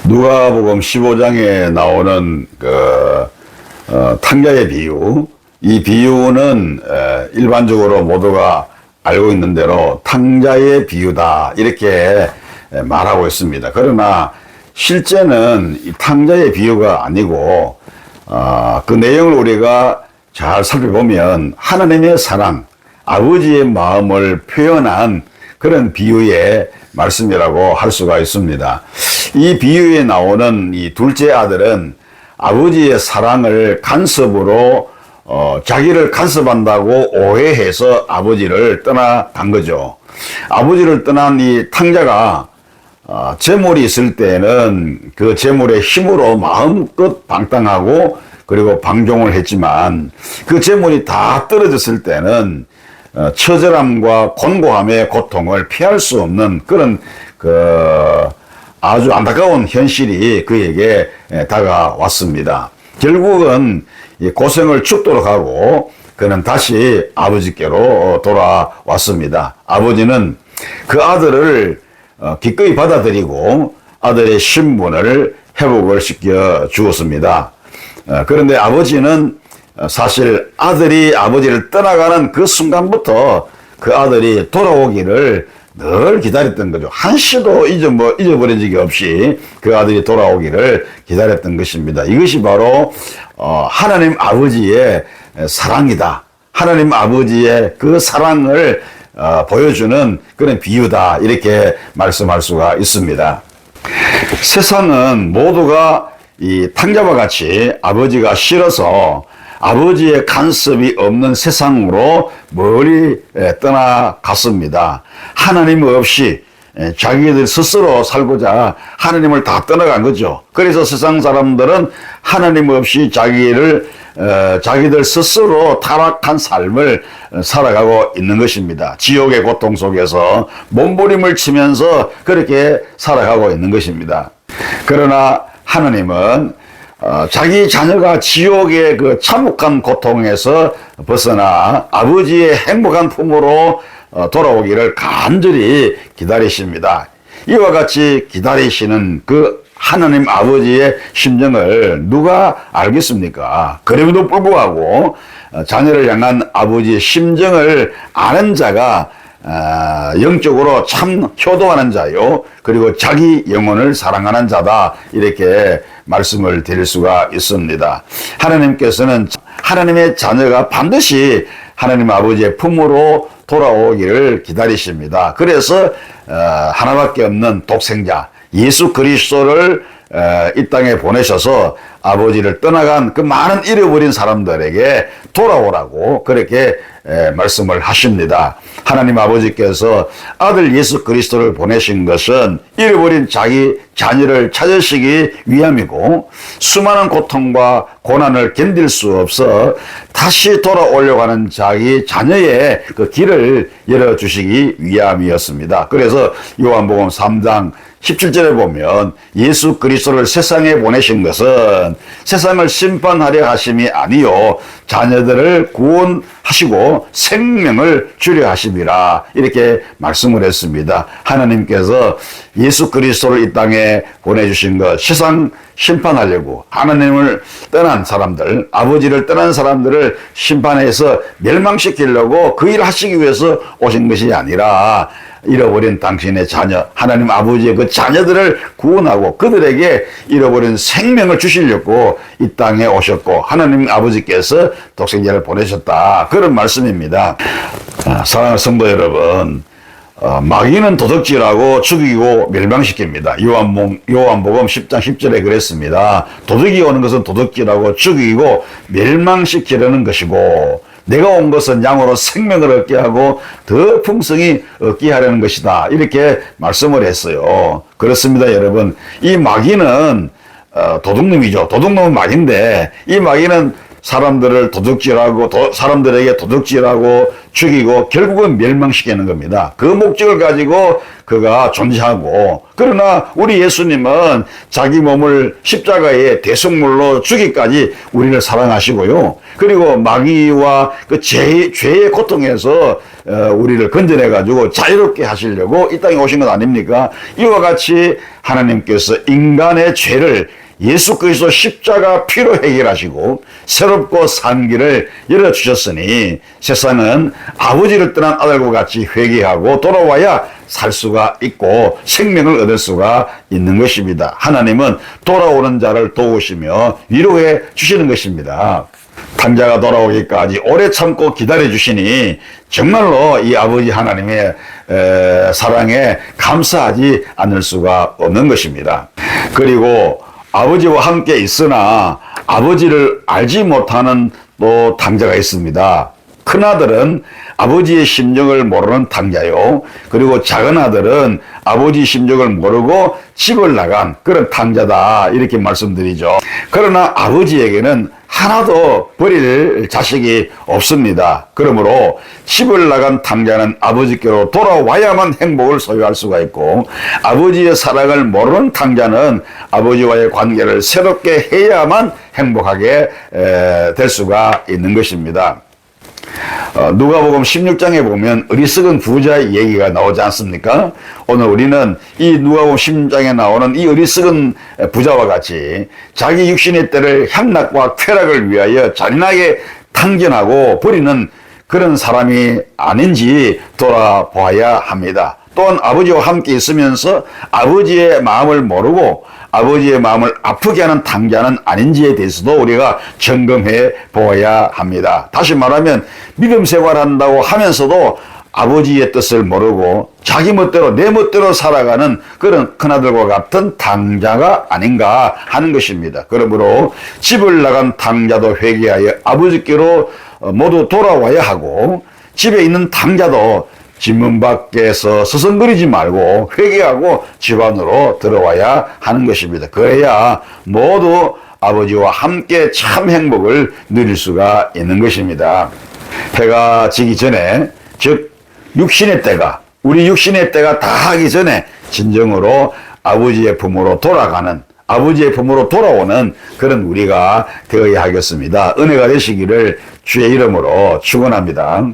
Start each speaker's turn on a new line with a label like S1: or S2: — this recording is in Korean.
S1: 누가복음 15장에 나오는 탕자의 비유, 이 비유는 일반적으로 모두가 알고 있는 대로 탕자의 비유다 이렇게 말하고 있습니다. 그러나 실제는 이 탕자의 비유가 아니고 그 내용을 우리가 잘 살펴보면 하나님의 사랑, 아버지의 마음을 표현한 그런 비유의 말씀이라고 할 수가 있습니다. 이 비유에 나오는 이 둘째 아들은 아버지의 사랑을 간섭으로 자기를 간섭한다고 오해해서 아버지를 떠나간 거죠. 아버지를 떠난 이 탕자가 재물이 있을 때는 그 재물의 힘으로 마음껏 방탕하고 그리고 방종을 했지만 그 재물이 다 떨어졌을 때는 처절함과 곤고함의 고통을 피할 수 없는 그런 아주 안타까운 현실이 그에게 다가왔습니다. 결국은 고생을 죽도록 하고 그는 다시 아버지께로 돌아왔습니다. 아버지는 그 아들을 기꺼이 받아들이고 아들의 신분을 회복을 시켜 주었습니다. 그런데 아버지는 사실 아들이 아버지를 떠나가는 그 순간부터 그 아들이 돌아오기를 늘 기다렸던 거죠. 한시도 잊어버린 적이 없이 그 아들이 돌아오기를 기다렸던 것입니다. 이것이 바로 하나님 아버지의 사랑이다. 하나님 아버지의 그 사랑을 보여주는 그런 비유다. 이렇게 말씀할 수가 있습니다. 세상은 모두가 이 탕자와 같이 아버지가 싫어서 아버지의 간섭이 없는 세상으로 멀리 떠나갔습니다. 하나님 없이 자기들 스스로 살고자 하나님을 다 떠나간 거죠. 그래서 세상 사람들은 하나님 없이 자기들 스스로 타락한 삶을 살아가고 있는 것입니다. 지옥의 고통 속에서 몸부림을 치면서 그렇게 살아가고 있는 것입니다. 그러나 하나님은 자기 자녀가 지옥의 그 참혹한 고통에서 벗어나 아버지의 행복한 품으로 돌아오기를 간절히 기다리십니다. 이와 같이 기다리시는 그 하나님 아버지의 심정을 누가 알겠습니까? 그럼에도 불구하고 자녀를 향한 아버지의 심정을 아는 자가 영적으로 참 효도하는 자요, 그리고 자기 영혼을 사랑하는 자다, 이렇게 말씀을 드릴 수가 있습니다. 하나님께서는 하나님의 자녀가 반드시 하나님 아버지의 품으로 돌아오기를 기다리십니다. 그래서 하나밖에 없는 독생자 예수 그리스도를 이 땅에 보내셔서 아버지를 떠나간 그 많은 잃어버린 사람들에게 돌아오라고 그렇게 말씀을 하십니다. 하나님 아버지께서 아들 예수 그리스도를 보내신 것은 잃어버린 자기 자녀를 찾으시기 위함이고, 수많은 고통과 고난을 견딜 수 없어 다시 돌아오려고 하는 자기 자녀의 그 길을 열어주시기 위함이었습니다. 그래서 요한복음 3장 17절에 보면 예수 그리스도를 세상에 보내신 것은 세상을 심판하려 하심이 아니요 자녀들을 구원하시고 생명을 주려 하심이라, 이렇게 말씀을 했습니다. 하나님께서 예수 그리스도를 이 땅에 보내주신 것, 세상 심판하려고 하나님을 떠난 사람들, 아버지를 떠난 사람들을 심판해서 멸망시키려고 그 일을 하시기 위해서 오신 것이 아니라 잃어버린 당신의 자녀, 하나님 아버지의 그 자녀들을 구원하고 그들에게 잃어버린 생명을 주시려고 이 땅에 오셨고 하나님 아버지께서 독생자를 보내셨다, 그런 말씀입니다. 사랑하는 성도 여러분, 마귀는 도둑질하고 죽이고 멸망시킵니다. 요한복음 10장 10절에 그랬습니다. 도둑이 오는 것은 도둑질하고 죽이고 멸망시키려는 것이고, 내가 온 것은 양으로 생명을 얻게 하고 더 풍성히 얻게 하려는 것이다, 이렇게 말씀을 했어요. 그렇습니다, 여러분. 이 마귀는 도둑놈이죠. 도둑놈은 마귀인데 이 마귀는 사람들을 도둑질하고 사람들에게 도둑질하고 죽이고 결국은 멸망시키는 겁니다. 그 목적을 가지고 그가 존재하고, 그러나 우리 예수님은 자기 몸을 십자가에 대속물로 주기까지 우리를 사랑하시고요. 그리고 마귀와 그 죄의 고통에서 우리를 건져내 가지고 자유롭게 하시려고 이 땅에 오신 것 아닙니까? 이와 같이 하나님께서 인간의 죄를 예수 그리스도 십자가 피로 해결하시고 새롭고 산 길을 열어주셨으니 세상은 아버지를 떠난 아들과 같이 회개하고 돌아와야 살 수가 있고 생명을 얻을 수가 있는 것입니다. 하나님은 돌아오는 자를 도우시며 위로해 주시는 것입니다. 탕자가 돌아오기까지 오래 참고 기다려 주시니 정말로 이 아버지 하나님의 사랑에 감사하지 않을 수가 없는 것입니다. 그리고 아버지와 함께 있으나 아버지를 알지 못하는 또 탕자가 있습니다. 큰아들은 아버지의 심정을 모르는 탕자요. 그리고 작은아들은 아버지 심정을 모르고 집을 나간 그런 탕자다, 이렇게 말씀드리죠. 그러나 아버지에게는 하나도 버릴 자식이 없습니다. 그러므로 집을 나간 탕자는 아버지께로 돌아와야만 행복을 소유할 수가 있고, 아버지의 사랑을 모르는 탕자는 아버지와의 관계를 새롭게 해야만 행복하게 될 수가 있는 것입니다. 누가복음 16장에 보면 어리석은 부자의 얘기가 나오지 않습니까? 오늘 우리는 이 누가복음 16장에 나오는 이 어리석은 부자와 같이 자기 육신의 때를 향락과 쾌락을 위하여 잔인하게 탕진하고 버리는 그런 사람이 아닌지 돌아봐야 합니다. 또한 아버지와 함께 있으면서 아버지의 마음을 모르고 아버지의 마음을 아프게 하는 탕자는 아닌지에 대해서도 우리가 점검해 보아야 합니다. 다시 말하면 믿음 생활한다고 하면서도 아버지의 뜻을 모르고 자기 멋대로 내 멋대로 살아가는 그런 큰아들과 같은 탕자가 아닌가 하는 것입니다. 그러므로 집을 나간 탕자도 회개하여 아버지께로 모두 돌아와야 하고, 집에 있는 탕자도 집 문 밖에서 서성거리지 말고 회개하고 집 안으로 들어와야 하는 것입니다. 그래야 모두 아버지와 함께 참 행복을 누릴 수가 있는 것입니다. 해가 지기 전에, 즉 육신의 때가, 우리 육신의 때가 다 하기 전에 진정으로 아버지의 품으로 돌아가는, 아버지의 품으로 돌아오는 그런 우리가 되어야 하겠습니다. 은혜가 되시기를 주의 이름으로 축원합니다.